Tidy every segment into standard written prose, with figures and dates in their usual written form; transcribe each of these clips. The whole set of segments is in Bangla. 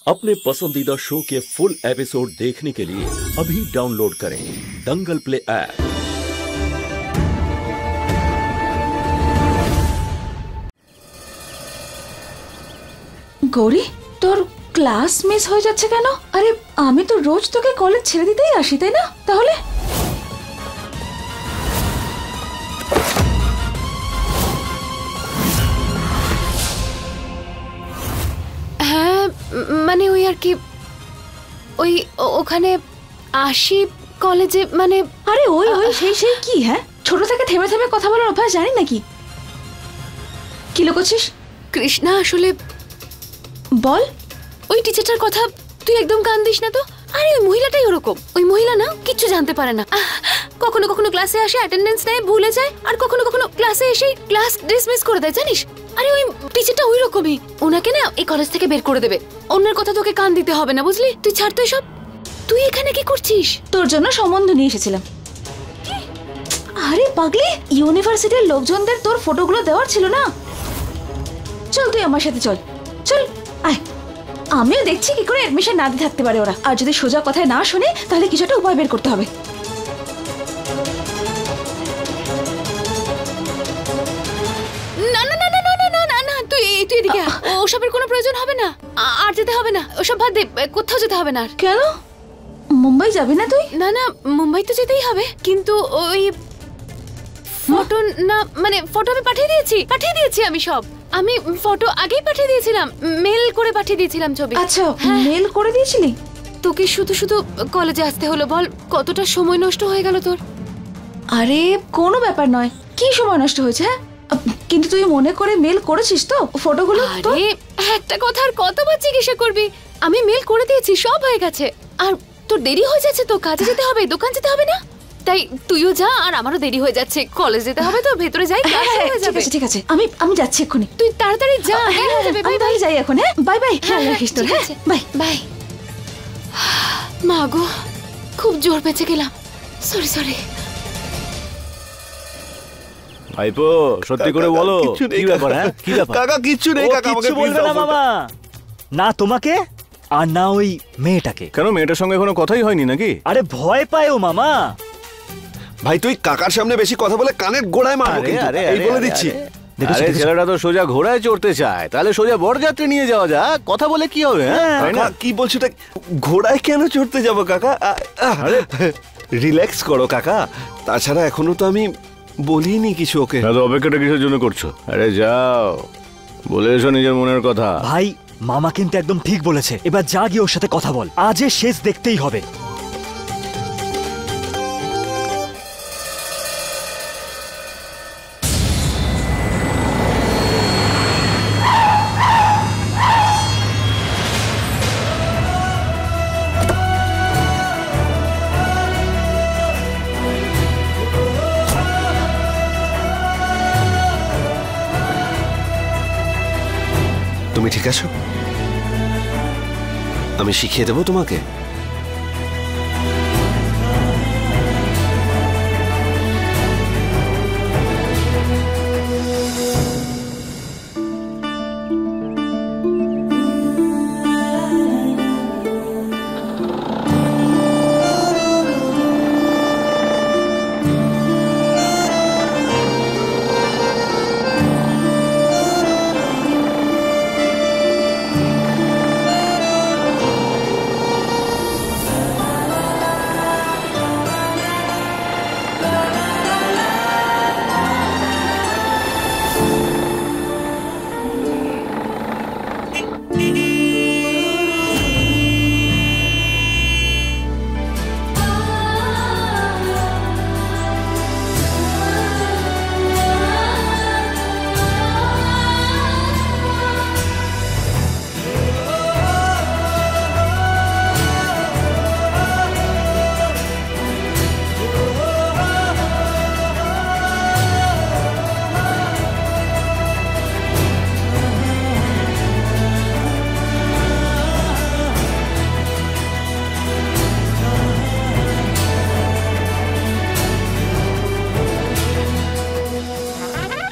अपने पसंदीदा शो के फुल एपिसोड देखने के लिए अभी डाउनलोड करें दंगल प्ले ऐप। गौरी তোর ক্লাস মিস হয়ে যাচ্ছে কেন? আরে আমি তো রোজ তোকে কলেজ ছেড়ে দিতেই আসি, তাই না? তাহলে হ্যাঁ মানে ওই আর কি, ওই ওখানে আসি কলেজে, মানে আরে ওই ওই সেই সেই কি? হ্যাঁ, ছোট থেকে থেমে থেমে কথা বলার অভ্যাস জানি নাকি? কি লুকোচ্ছিস? কৃষ্ণা আসলে বল। ওই টিচারটার কথা তুই একদম কান দিস না তো। আরে ওই মহিলাটাই ওরকম, ওই মহিলা না কিচ্ছু জানতে পারে না। কখনো কখনো ক্লাসে আসে, অ্যাটেন্ডেন্স নেয়, ভুলে যায়, আর কখনো কখনো ক্লাসে এসে ক্লাস ডিসমিস করে দেয়, জানিস? আরে ওই টিচারটা ওই রকমই, ওনাকে না এই কলেজ থেকে বের করে দেবে। অন্যের কথা তোকে কান দিতে হবে না, বুঝলি? তুই ছাড় তো সব। তুই এখানে কি করছিস? তোর জন্য সম্বন্ধ নিয়ে এসেছিলাম। আরে পাগলি, ইউনিভার্সিটির লোকজনদের তোর ফটোগুলো দেওয়ার ছিল না? চল তুই আমার সাথে চল, চল আয়। আমিও দেখছি কি করে এডমিশন না দিয়ে থাকতে পারে ওরা। আর যদি সোজা কথায় না শুনে তাহলে কিছু একটা উপায় বের করতে হবে। না না না না না না না না, তুই এদিকে আয়। ওসবের কোনো প্রয়োজন হবে না, আর যেতে হবে না। ওসব বাদ দে, কোথাও যেতে হবে না। কেন? মুম্বাই যাবি না তুই? না না, মুম্বাই তো যেতেই হবে, কিন্তু ওই ফটো না, মানে ফটো আমি পাঠিয়ে দিয়েছি আমি সব। আমি ফটো আগেই পাঠিয়ে দিয়েছিলাম, মেল করে পাঠিয়ে দিয়েছিলাম ছবি। আচ্ছা, মেল করে দিয়েছিলি? তোকে শুধু শুধু কলেজে আসতে হলো, বল কতটা সময় নষ্ট হয়ে গেল তোর। আরে কোনো ব্যাপার নয়, কি সময় নষ্ট হয়েছে? হ্যাঁ, কিন্তু তুই মনে করে মেল করেছিস তো ফটোগুলো? আরে একটা কথা আর কতবার জিজ্ঞাসা করবি? আমি মেল করে দিয়েছি, সব হয়ে গেছে। আর তোর দেরি হয়ে যাচ্ছে তো, কাজে যেতে হবে, দোকান যেতে হবে না? তাই তুইও যা, আর আমারও দেরি হয়ে যাচ্ছে, কলেজ যেতে হবে তো, ভেতরে যাই, ক্লাস হয়ে যাবে। ঠিক আছে, আমি যাচ্ছি এক্ষুনি। তুই তাড়াতাড়ি যা, দেরি হয়ে যাবে। বাই বাই, যাই এখন। হ্যাঁ, বাই বাই, খেয়াল রাখিস তোর। হ্যাঁ, বাই বাই। মা গো, খুব জোর বেঁচে গেলাম। সরি। ভাইপো সত্যি করে বলো, কি ব্যাপার? হ্যাঁ, কি ব্যাপার? কাকা কিচ্ছু নেই, কাকা আমাকে বলবে না মামা, না তোমাকে আর না ওই মেয়েটাকে। কেন, মেয়েটার সঙ্গে কোনো কথাই হয়নি নাকি? আরে ভয় পায় ও মামা। ভাই তুই কাকার সামনে বেশি কথা বলে কানের গোড়ায় মারবো কিন্তু, এই বলে দিচ্ছি। আরে ছেলেটা তো সোজা ঘোড়ায় চড়তে চায়, তাহলে সোজা বরযাত্রী নিয়ে যাওয়া যাক, কথা বলে কি হবে? হ্যাঁ, কি বলছো? ঘোড়ায় কেন চড়তে যাবো কাকা? রিল্যাক্স করো কাকা, তাছাড়া এখনো তো আমি বলিনি কিছু ওকে। অপেক্ষাটা কিসের জন্য করছো? আরে যাও, বলে এসো নিজের মনের কথা। ভাই মামা কিন্তু একদম ঠিক বলেছে, এবার যা গিয়ে ওর সাথে কথা বল, আজের শেষ দেখতেই হবে। তুমি ঠিক আছো? আমি শিখিয়ে দেবো তোমাকে।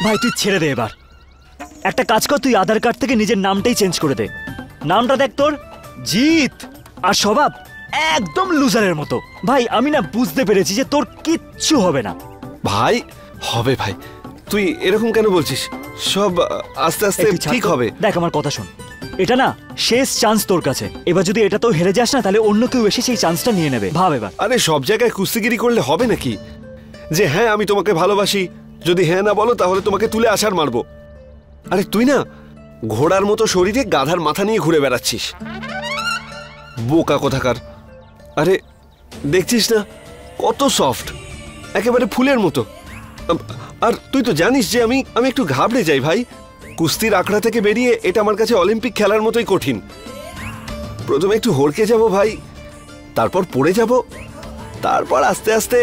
ভাই তুই ছেড়ে দে এবার। একটা কাজ কর, তুই আধার কার্ড থেকে নিজের নামটাই চেঞ্জ করে দে। নামটা দেখ তোর, জিত আর স্বভাব একদম লুজারের মতো। ভাই আমি না বুঝতে পেরেছি যে তোর কিচ্ছু হবে না। ভাই হবে ভাই, তুই এরকম কেন বলছিস? সব আস্তে আস্তে ঠিক হবে। দেখ আমার কথা শোন, এটা না শেষ চান্স তোর কাছে। এবার যদি এটা তো হেরে যাস না তাহলে অন্য কেউ এসে সেই চান্সটা নিয়ে নেবে। ভাব এবার। আরে সব জায়গায় কুস্তিগিরি করলে হবে নাকি? যে হ্যাঁ আমি তোমাকে ভালোবাসি, যদি হ্যাঁ না বলো তাহলে তোমাকে তুলে আছাড় মারবো। আরে তুই না ঘোড়ার মতো শরীরে গাধার মাথা নিয়ে ঘুরে বেড়াচ্ছিস, বোকা কোথাকার। আরে দেখছিস না কত সফট, একেবারে ফুলের মতো। আর তুই তো জানিস যে আমি একটু ঘাবড়ে যাই ভাই। কুস্তির আখড়া থেকে বেরিয়ে এটা আমার কাছে অলিম্পিক খেলার মতোই কঠিন। প্রথমে একটু হড়কে যাব ভাই, তারপর পড়ে যাব, তারপর আস্তে আস্তে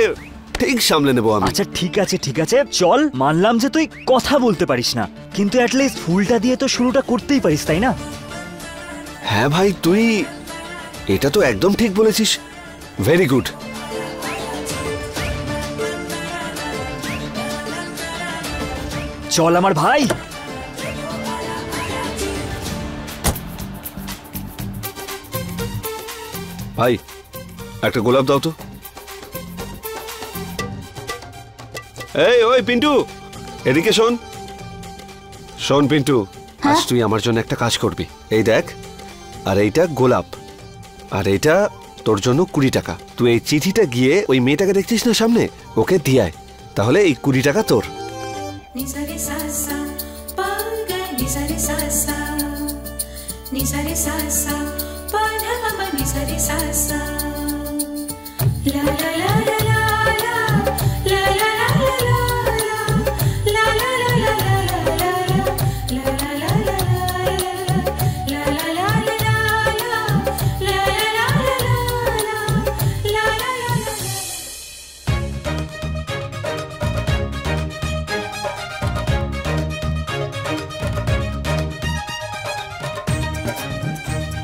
ঠিক সামলে নেবো আমি। আচ্ছা ঠিক আছে ঠিক আছে, চল মানলাম যে তুই কথা বলতে পারিস না, কিন্তু অ্যাটলিস্ট ফুলটা দিয়ে তো শুরুটা করতেই পারিস, তাই না? হ্যাঁ ভাই, তুই এটা তো একদম ঠিক বলেছিস। Very good. চল আমার ভাই। ভাই একটা গোলাপ দাও তো। এই ওই পিন্টু, এদিকে শোন। শোন পিন্টু, আজ তুই আমার জন্য একটা কাজ করবি। এই দেখ, আর এইটা গোলাপ, আর এইটা তোর জন্য 20 টাকা। তুই এই চিঠিটা গিয়ে ওই মেয়েটাকে দেখছিস না সামনে, ওকে দিয়ে আয়, তাহলে এই 20 টাকা তোর।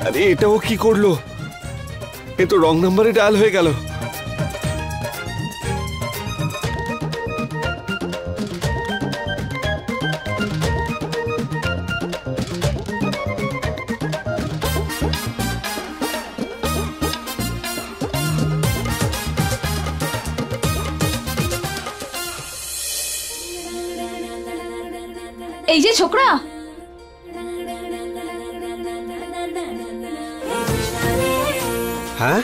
আরে এটাও কি করলো? এ তো রং নাম্বারে ডায়াল হয়ে গেল। এই যে ছোকরা, হ্যাঁ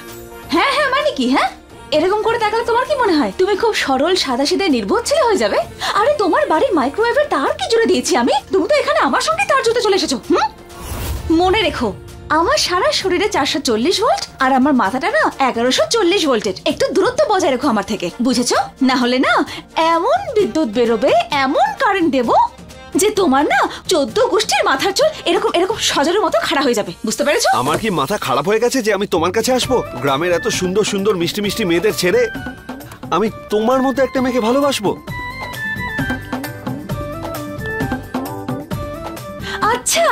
হ্যাঁ হ্যাঁ মানে কি? হ্যাঁ এরকম করে তাকালে তোমার কি মনে হয় তুমি খুব সরল সাদাসিধে নির্বোধ ছেলে হয়ে যাবে? আরে তোমার বাড়ির মাইক্রোওয়েভের তার কি জুড়ে দিয়েছি আমি? তুমি তো এখানে আমার সঙ্গে তার জুড়ে চলে এসেছো। মনে রেখো, আমার সারা শরীরে 440 ভোল্ট আর আমার মাথাটা না 1140 ভোল্টের। একটু দূরত্ব বজায় রেখো আমার থেকে, বুঝেছো? না হলে না এমন বিদ্যুৎ বেরোবে, এমন কারেন্ট দেবো যে তোমার না 14 গোষ্ঠীর মাথার চুল এরকম এরকম সজরের মতো খাড়া হয়ে যাবে। বুঝতে পেরেছো? আমার কি মাথা খারাপ হয়ে গেছে যে আমি তোমার কাছে আসবো? গ্রামের এত সুন্দর সুন্দর মিষ্টি মিষ্টি মেয়েদের ছেড়ে আমি তোমার মতো একটা মেয়েকে ভালোবাসবো? আচ্ছা,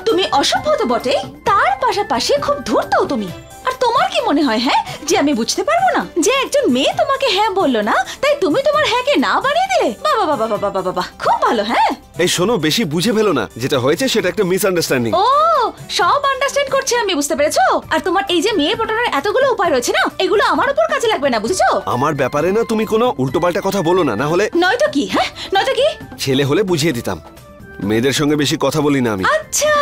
তুমি অসভ্য তো বটেই, তার পাশাপাশি খুব ধূর্তও তুমি। আর তোমার কি মনে হয় হ্যাঁ যে আমি বুঝতে পারবো না যে একজন মেয়ে তোমাকে হ্যাঁ বললো না, তাই তুমি তোমার হ্যাঁকে না বানিয়ে দিলে? বাবা বাবা বাবা বাবা বাবা, খুব ভালো। হ্যাঁ এই শোনো, বেশি বুঝে ফেলো না, যেটা হয়েছে সেটা একটা মিসআন্ডারস্ট্যান্ডিং। ও সব আন্ডারস্ট্যান্ড করছি আমি, বুঝতে পেরেছো? আর তোমার এই যে মেয়ে পটানোর এতগুলো উপায় রয়েছে না, এগুলো আমার উপর কাজে লাগবে না, বুঝেছো? আমার ব্যাপারে না তুমি কোনো উল্টোপাল্টা কথা বলো না, না হলে নয়তো কি? হ্যাঁ নয়তো কি? ছেলে হলে বুঝিয়ে দিতাম। মেয়েদের সঙ্গে বেশি কথা বলি না আমি। আচ্ছা,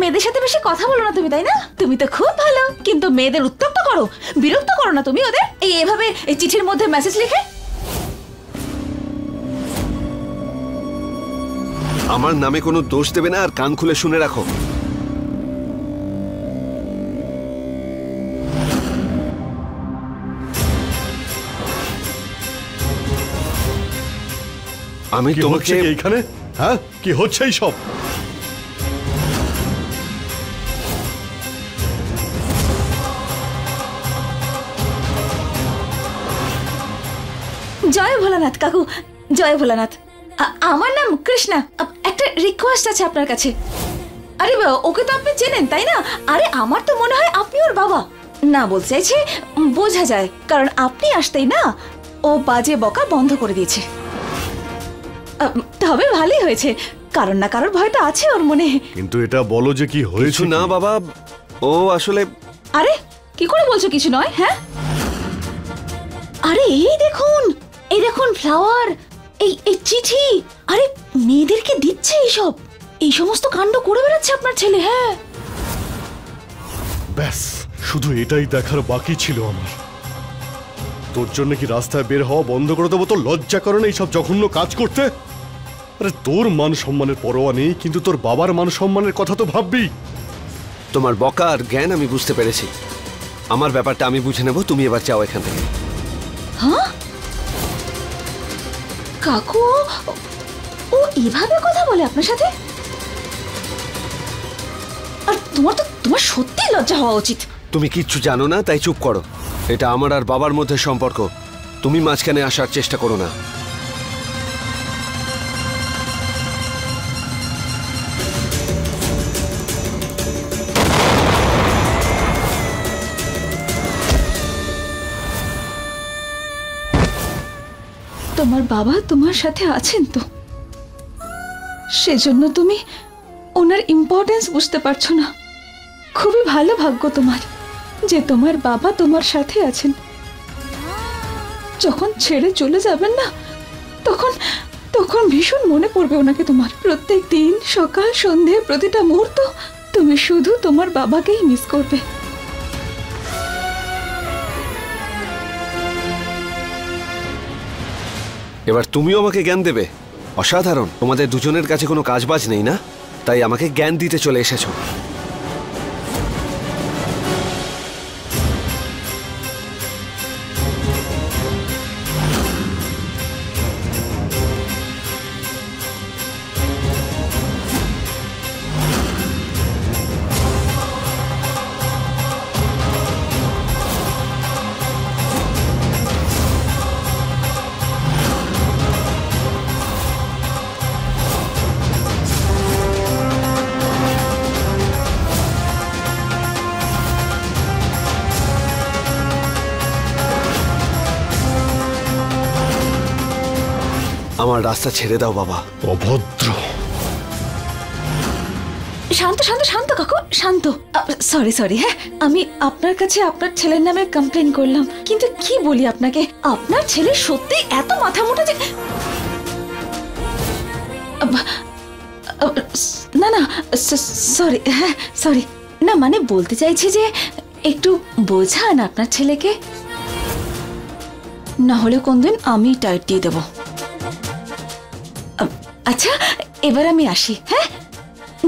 মেয়েদের সাথে বেশি কথা বলো না তুমি, তাই না? তুমি তো খুব ভালো, কিন্তু মেয়েদের উত্তক্ত করো, বিরক্ত করো না তুমি ওদের এভাবে এই চিঠির মধ্যে মেসেজ লিখে? আমার নামে কোনো দোষ দেবে না, আর কান খুলে শুনে রাখো। আমি তোমাকে এইখানে হ্যাঁ কি হচ্ছে এই সব? জয় ভোলানাথ কাকু, জয় ভোলানাথ। আমার নাম কৃষ্ণা। একটা রিকোয়েস্ট আছে আপনার কাছে। আরে ওকে তো আপনি চেনেন তাই না? আরে আমার তো মনে হয় আপনি ওর বাবা। না বলতে চাইছি, বোঝা যায়, কারণ আপনি আসতেই না ও বাজে বকা বন্ধ করে দিয়েছে। তবে ভালোই হয়েছে, কারণ না কারোর ভয় তো আছে ওর মনে। কিন্তু এটা বলো যে কি হয়েছে। না বাবা, ও আসলে আরে কি করে বলছো কিছু নয়? হ্যাঁ, আরে এই দেখুন ফ্লাওয়ার, এই চিঠি। আরে মেয়েদেরকে দিচ্ছে এইসব, এই সমস্ত কাণ্ড করে বেড়াচ্ছে আপনার ছেলে। হ্যাঁ, ব্যাস শুধু এটাই দেখার বাকি ছিল আমার। তোর জন্য কি রাস্তায় বের হওয়া বন্ধ করে দেবো? তোর লজ্জা করে না এইসব জঘন্য কাজ করতে? আরে তোর মান সম্মানের পরোয়া নেই, কিন্তু তোর বাবার মান সম্মানের কথা তো ভাববি। তোমার বকা আর জ্ঞান আমি বুঝতে পেরেছি। আমার ব্যাপারটা আমি বুঝে নেব, তুমি এবার যাও এখান থেকে। হ্যাঁ কাকু, ও এভাবে কথা বলে আপনার সাথে? আর তোমার সত্যি লজ্জা হওয়া উচিত। তুমি কিচ্ছু জানো না তাই চুপ করো। এটা আমার আর বাবার মধ্যে সম্পর্ক, তুমি মাঝখানে আসার চেষ্টা করো না। তোমার বাবা তোমার সাথে আছেন তো, সেজন্য তুমি ওনার ইম্পর্টেন্স বুঝতে পারছো না। খুবই ভালো ভাগ্য তোমার যে তোমার বাবা তোমার সাথে আছেন। যখন ছেড়ে চলে যাবেন না, তখন ভীষণ মনে পড়বে ওনাকে তোমার। প্রত্যেক দিন সকাল সন্ধে প্রতিটা মুহূর্ত তুমি শুধু তোমার বাবাকেই মিস করবে। এবার তুমিও আমাকে জ্ঞান দেবে? অসাধারণ, তোমাদের দুজনের কাছে কোনো কাজবাজ নেই না, তাই আমাকে জ্ঞান দিতে চলে এসেছো। আমার রাস্তা ছেড়ে দাও বাবা। অভদ্র। শান্ত শান্ত শান্ত কাকু, শান্ত। সরি। হ্যাঁ, আমি আপনার কাছে আপনার ছেলের নামে কমপ্লেন করলাম, কিন্তু কি বলি আপনাকে, আপনার ছেলে সত্যি এত মাথা মোটা যে না সরি। হ্যাঁ সরি, না মানে বলতে চাইছি যে একটু বোঝান আপনার ছেলেকে, না হলে কোনদিন আমি টাইট দিয়ে দেবো। আচ্ছা এবার আমি আসি। হ্যাঁ,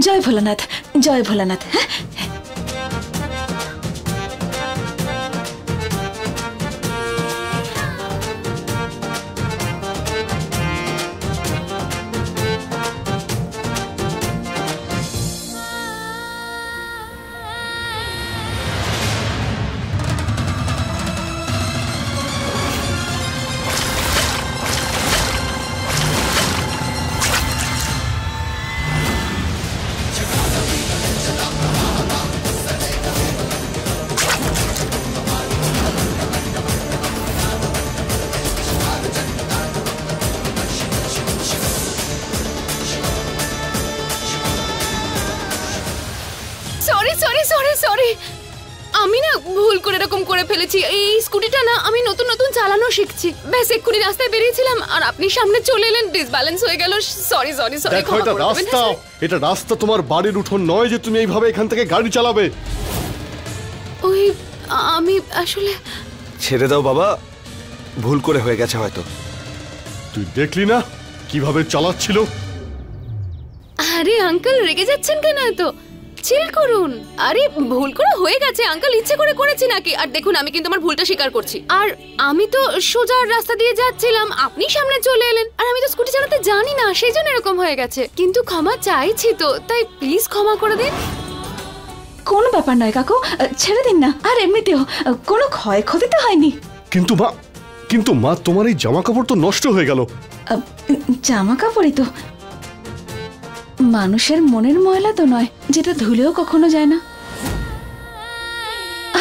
জয় ভোলানাথ, জয় ভোলানাথ। হ্যাঁ, সরি, আমি না ভুল করে এরকম করে ফেলেছি। এই স্কুটিটা না আমি নতুন নতুন চালানো শিখছি। ব্যাস এক্ষুনি রাস্তায় বেরিয়েছিলাম আর আপনি সামনে চলে এলেন, ডিসব্যালেন্স হয়ে গেল। সরি। দেখো এটা রাস্তা তোমার বাড়ির উঠোন নয় যে তুমি এইভাবে এখান থেকে গাড়ি চালাবে। ওই আমি আসলে। ছেড়ে দাও বাবা, ভুল করে হয়ে গেছে হয়তো। তুই দেখলি না কিভাবে চালাচ্ছিল? আরে আঙ্কেল রেগে যাচ্ছেন কেন? এত চিল করুন। আরে ভুল করে হয়ে গেছে আঙ্কেল, ইচ্ছে করে করেছি নাকি? আর দেখুন আমি কিন্তু আমার ভুলটা স্বীকার করছি। আর আমি তো সোজা রাস্তা দিয়ে যাচ্ছিলাম, আপনি সামনে চলে এলেন, আর আমি তো স্কুটি চালাতে জানি না, সেই জন্য এরকম হয়ে গেছে। কিন্তু ক্ষমা চাইছি তো, তাই প্লিজ ক্ষমা করে দিন। কোনো ব্যাপার নয় কাকু, ছেড়ে দিন না। আর এমনিতেও কোনো ক্ষয়ক্ষতি তো হয়নি। কিন্তু মা তোমার এই জামা কাপড় তো নষ্ট হয়ে গেল। জামা কাপড়ই তো, মানুষের মনের ময়লা তো নয় যেটা ধুলেও কখনো যায় না।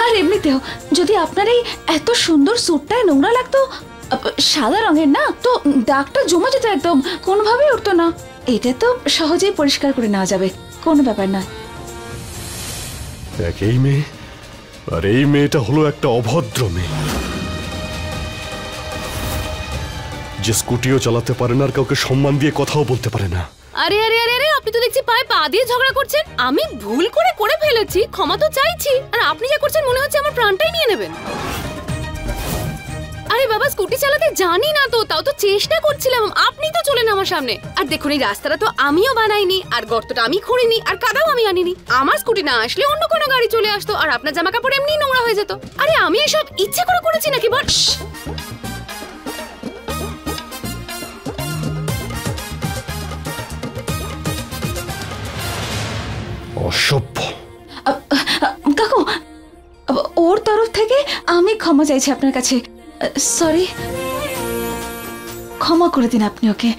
আর এমনিতেও যদি আপনার এই এত সুন্দর স্যুটটায় নোংরা লাগতো, সাদা রঙের না, তো দাগটা জমে যেত, একদম কোনোভাবেই উঠতো না। এটা তো সহজেই পরিষ্কার করে নেওয়া যাবে, কোনো ব্যাপার না। এই মেয়ে, আর এই মেয়েটা হলো একটা অভদ্র মেয়ে, যে স্কুটিও চালাতে পারে না আর কাউকে সম্মান দিয়ে কথাও বলতে পারে না। আরে আরে আরে আরে, আপনি তো দেখছি পায়ে পা দিয়ে ঝগড়া করছেন। আমি ভুল করে ফেলেছি, ক্ষমা তো চাইছি, আর আপনি যা করছেন মনে হচ্ছে আমার প্রাণটাই নিয়ে নেবেন। আরে বাবা, স্কুটি চালাতে জানি না তো, তাও তো চেষ্টা করছিলাম। আপনি তো চলেন আমার সামনে। আর দেখুন, এই রাস্তাটা তো আমিও বানাইনি, আর গর্তটা আমি খুঁড়িনি, আর কাদাও আমি আনিনি। আমার স্কুটি না আসলে অন্য কোনো গাড়ি চলে আসতো, আর আপনার জামা কাপড় এমনি নোংরা হয়ে যেত। আরে আমি এসব ইচ্ছে করে করেছি নাকি বল? অসভ্য। কাকু, ওর তরফ থেকে আমি ক্ষমা চাইছি আপনার কাছে। সরি, ক্ষমা করে দিন আপনি ওকে,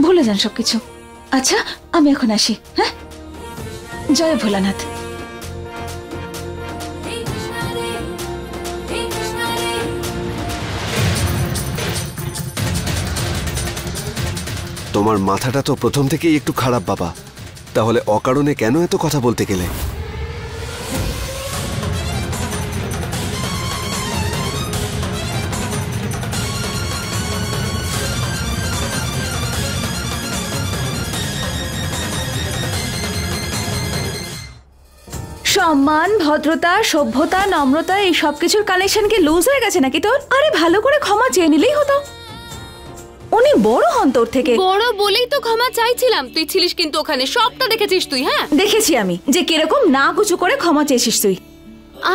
ভুলে যান সবকিছু। আচ্ছা, আমি এখন আসি। হ্যাঁ, জয় ভোলানাথ। তোমার মাথাটা তো প্রথম থেকেই একটু খারাপ বাবা, তাহলে অকারণে কেন এত কথা বলতে গেলে? সম্মান, ভদ্রতা, সভ্যতা, নম্রতা, এই সব কিছুর কানেকশন কি লুজ হয়ে গেছে নাকি তোর? আরে ভালো করে ক্ষমা চেয়ে নিলেই হতো। উনি বড় হন তোর থেকে। বড় বলেই তো ক্ষমা চাইছিলাম। তুই ছিলিস কিন্তু ওখানে, সবটা দেখেছিস তুই। হ্যাঁ, দেখেছি আমি যে কিরকম না গুছু করে ক্ষমা চেয়েছিস তুই।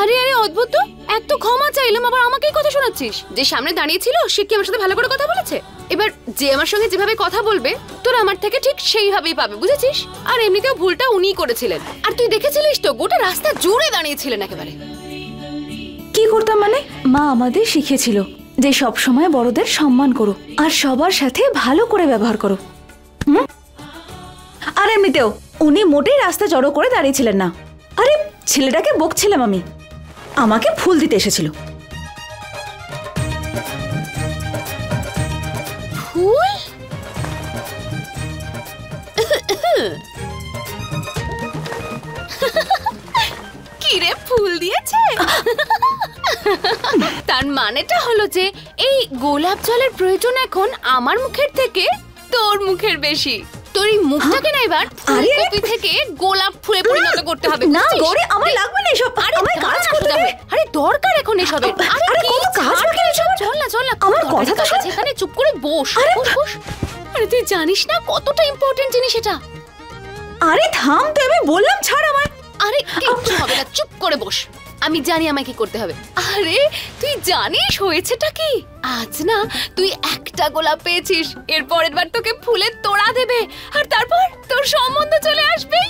আরে আরে, অদ্ভুত তো, এক তো ক্ষমা চাইলাম, আবার আমাকেই কথা শোনাচ্ছিস। যে সামনে দাঁড়িয়ে ছিল সে কি আমার সাথে ভালো করে কথা বলেছে? এবার যে আমার সঙ্গে যেভাবে কথা বলবে তোর আমার থেকে ঠিক সেইভাবেই পাবে, বুঝেছিস? আর এমনিতেও ভুলটা উনিই করেছিলেন। আর তুই দেখেছিলিস তো, গোটা রাস্তা জুড়ে দাঁড়িয়েছিলেন একেবারে। কি করতাম মানে? মা আমাদের শিখিয়েছিল যে সব সময় বড়দের সম্মান করো আর সবার সাথে ভালো করে ব্যবহার করো। আর এমনিতেও উনি মোটেই রাস্তা জড়ো করে দাঁড়িয়েছিলেন না। আরে ছেলেটাকে বকছিলাম আমি, আমাকে ফুল দিতে এসেছিল। ফুল? কি রে, ফুল দিয়েছে? তার মানেটা হলো যে এই গোলাপ জলের প্রয়োজন এখন আমার মুখের থেকে তোর মুখের বেশি। তোর এই মুখটাকে না এবার ফুলকপি থেকে গোলাপ ফুলে পরিণত করতে হবে। না গৌরী, আমার লাগবে না এসব। আরে কাজ করতে হবে। আরে দরকার এখন এসবের। আরে কত কাজ বাকি এসব। চল না চল না, আমার কথা তো শোন। এখানে চুপ করে বস। বস। আরে তুই জানিস না কতটা ইম্পর্টেন্ট জিনিস এটা। আরে থাম তো, আমি বললাম ছাড় আমার। আরে কিচ্ছু হবে না, চুপ করে বস। আমি জানি আমায় কি করতে হবে। আরে তুই জানিস হয়েছেটা কি? আজ না তুই একটা গোলাপ পেয়েছিস, এর পরের বার তোকে ফুলের তোড়া দেবে, আর তারপর তোর সম্বন্ধ চলে আসবে।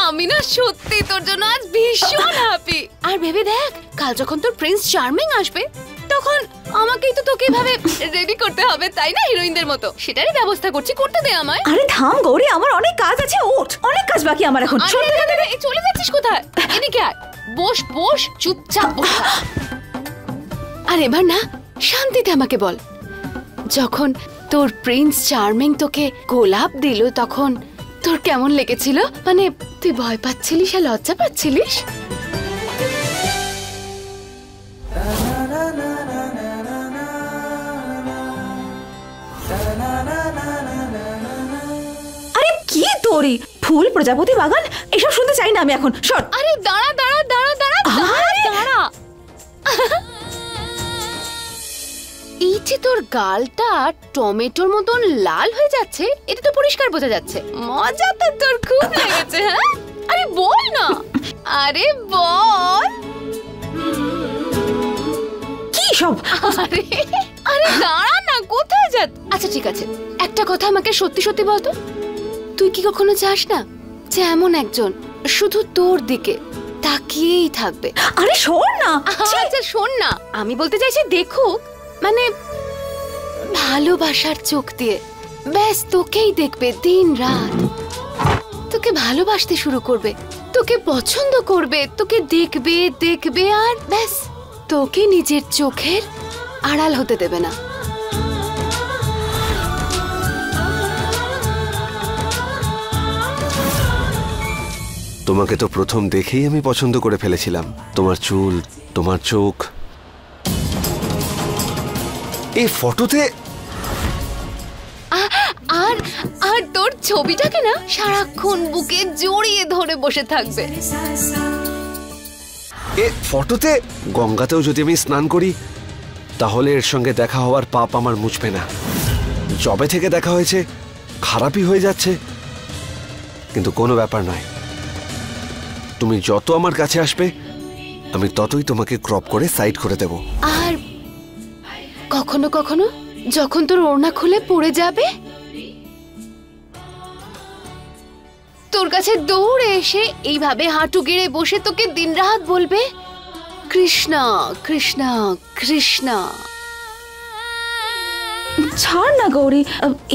আমি না সত্যি তোর জন্য আজ ভীষণ হ্যাপি। আর ভেবে দেখ, কাল যখন তোর প্রিন্স চার্মিং আসবে তখন আমাকেই তো তোকে ভাবে রেডি করতে হবে, তাই না? হিরোইনদের মতো। সেটারই ব্যবস্থা করছি, করতে দে আমায়। আরে থাম গৌরী, আমার অনেক কাজ আছে। ওঠ, অনেক কাজ বাকি আমার এখন। চলে যাচ্ছিস কোথায়? এদিকে আয়, বস বস, চুপচাপ বস। আর এবার না শান্তিতে আমাকে বল, যখন তোর প্রিন্স চার্মিং তোকে গোলাপ দিল তখন তোর কেমন লেগেছিল? মানে তুই ভয় পাচ্ছিলিস আর লজ্জা পাচ্ছিলিস? আরে কি তোরি ফুল, প্রজাপতি বাগান, এসব শুনতে চাই না আমি এখন। সর। আরে দাঁড়া দাঁড়া দাঁড়া দাঁড়া দাঁড়া। এই যে তোর গালটা টমেটোর মতন লাল হয়ে যাচ্ছে, এটা তো পরিষ্কার বোঝা যাচ্ছে। মজা তো তোর খুব লেগেছে। হ্যাঁ, আরে বল না। আরে বল। কি সব? আরে আরে দাঁড়া না, কোথায় যা? আচ্ছা ঠিক আছে, একটা কথা আমাকে সত্যি সত্যি বল তো, তুই কি কখনো চাস না যে এমন একজন শুধু তোর দিকে তাকিয়েই থাকবে? আরে শোন না। আচ্ছা শোন না, আমি বলতে চাইছি দেখুক, মানে ভালোবাসার চোখ দিয়ে ব্যাস তোকেই দেখবে দিন রাত, তোকে ভালোবাসতে শুরু করবে, তোকে পছন্দ করবে, তোকে দেখবে দেখবে আর ব্যাস তোকে নিজের চোখের আড়াল হতে দেবে না। তোমাকে তো প্রথম দেখেই আমি পছন্দ করে ফেলেছিলাম। তোমার চুল, তোমার চোখ, এই ফটোতে। আর আর তোর ছবিটাকে না সারাক্ষণ বুকে জড়িয়ে ধরে বসে থাকবে। এ ফটোতে গঙ্গাতেও যদি আমি স্নান করি তাহলে এর সঙ্গে দেখা হওয়ার পাপ আমার মুছবে না। যবে থেকে দেখা হয়েছে খারাপই হয়ে যাচ্ছে, কিন্তু কোনো ব্যাপার নয়। তুমি যত আমার কাছে আসবে আমি ততই তোমাকে ক্রপ করে সাইড করে দেব। আর কখনো কখনো যখন তোর ওড়না খুলে পড়ে যাবে, তোর কাছে দৌড়ে এসে এইভাবে হাঁটু গেড়ে বসে তোকে দিনরাত বলবে কৃষ্ণা কৃষ্ণা কৃষ্ণা। ছাড় না গৌরী,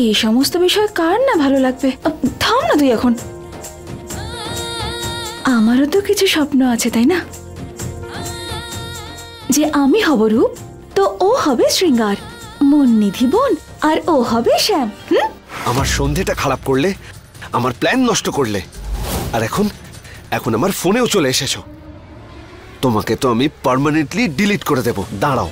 এই সমস্ত বিষয় কার না ভালো লাগবে। থাম না তুই এখন। আমারও তো কিছু স্বপ্ন আছে, তাই না? যে আমি হব রূপ, তো ও হবে শৃঙ্গার, মন নিধি বোন, আর ও হবে শ্যাম। আমার সন্ধেটা খারাপ করলে, আমার প্ল্যান নষ্ট করলে, আর এখন আমার ফোনেও চলে এসেছো। তোমাকে তো আমি পার্মানেন্টলি ডিলিট করে দেব। দাঁড়াও।